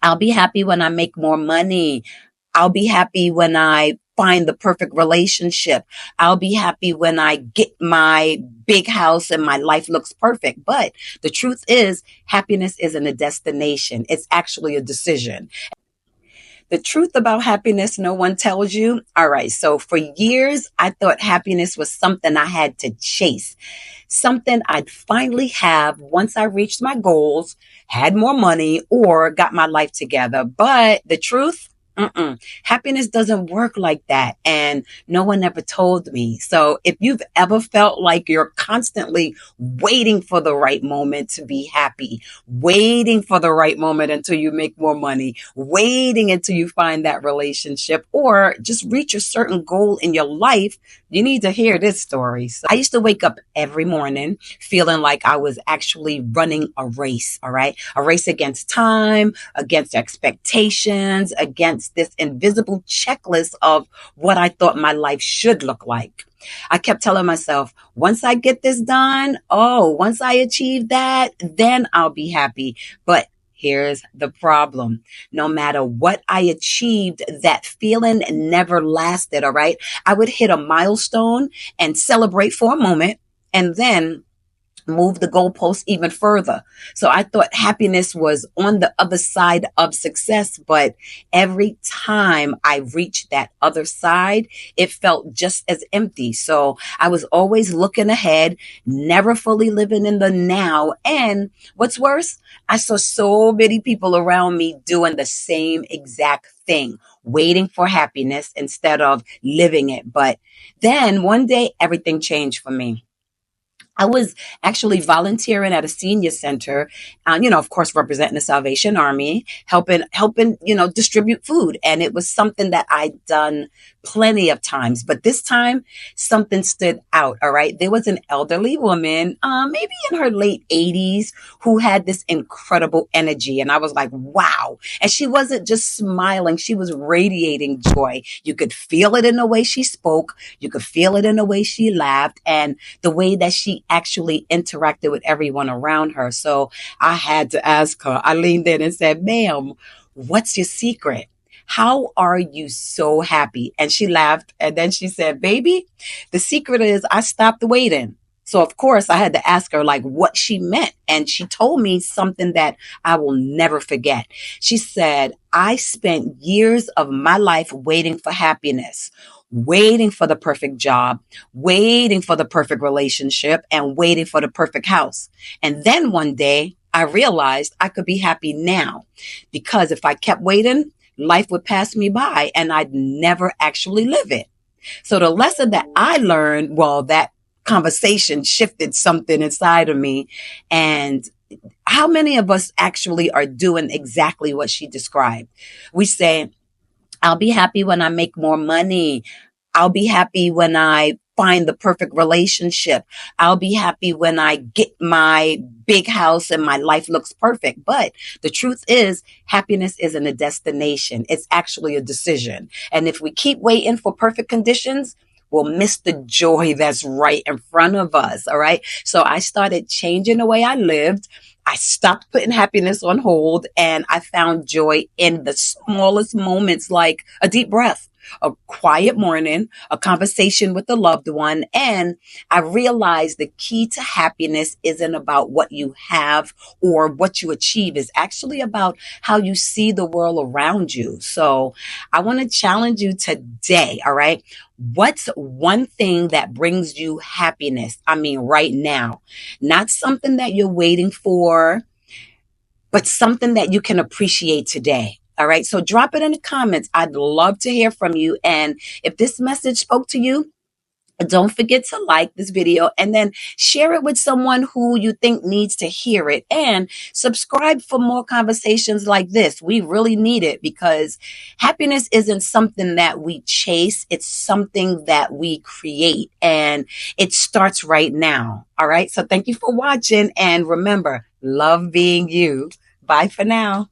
I'll be happy when I make more money. I'll be happy when I find the perfect relationship. I'll be happy when I get my big house and my life looks perfect. But the truth is, happiness isn't a destination. It's actually a decision. The truth about happiness, no one tells you. All right. So for years, I thought happiness was something I had to chase, something I'd finally have once I reached my goals, had more money, or got my life together. But the truth, happiness doesn't work like that. And no one ever told me. So if you've ever felt like you're constantly waiting for the right moment to be happy, waiting for the right moment until you make more money, waiting until you find that relationship, or just reach a certain goal in your life, you need to hear this story. So I used to wake up every morning feeling like I was actually running a race, all right? A race against time, against expectations, against this invisible checklist of what I thought my life should look like. I kept telling myself, once I get this done, once I achieve that, then I'll be happy. But here's the problem. No matter what I achieved, that feeling never lasted. All right. I would hit a milestone and celebrate for a moment, and then move the goalpost even further. So I thought happiness was on the other side of success, but every time I reached that other side, it felt just as empty. So I was always looking ahead, never fully living in the now. And what's worse, I saw so many people around me doing the same exact thing, waiting for happiness instead of living it. But then one day, everything changed for me. I was actually volunteering at a senior center, of course, representing the Salvation Army, helping, distribute food. And it was something that I'd done plenty of times, but this time something stood out. All right. There was an elderly woman, maybe in her late 80s, who had this incredible energy. And I was like, wow. And she wasn't just smiling. She was radiating joy. You could feel it in the way she spoke. You could feel it in the way she laughed and the way that she actually interacted with everyone around her. So I had to ask her. I leaned in and said, ma'am, what's your secret? How are you so happy? And she laughed. And then she said, baby, the secret is I stopped waiting. So of course I had to ask her like what she meant. And she told me something that I will never forget. She said, I spent years of my life waiting for happiness, waiting for the perfect job, waiting for the perfect relationship, and waiting for the perfect house. And then one day I realized I could be happy now, because if I kept waiting, life would pass me by and I'd never actually live it. So the lesson that I learned, well, that conversation shifted something inside of me. And how many of us actually are doing exactly what she described? We say, I'll be happy when I make more money. I'll be happy when I find the perfect relationship. I'll be happy when I get my big house and my life looks perfect. But the truth is, happiness isn't a destination. It's actually a decision. And if we keep waiting for perfect conditions, we'll miss the joy that's right in front of us. All right. So I started changing the way I lived. I stopped putting happiness on hold, and I found joy in the smallest moments, like a deep breath, a quiet morning, a conversation with a loved one. And I realized the key to happiness isn't about what you have or what you achieve. It's actually about how you see the world around you. So I want to challenge you today. All right. What's one thing that brings you happiness? I mean, right now, not something that you're waiting for, but something that you can appreciate today. All right. So drop it in the comments. I'd love to hear from you. And if this message spoke to you, don't forget to like this video and then share it with someone who you think needs to hear it, and subscribe for more conversations like this. We really need it, because happiness isn't something that we chase. It's something that we create, and it starts right now. All right. So thank you for watching, and remember, love being you. Bye for now.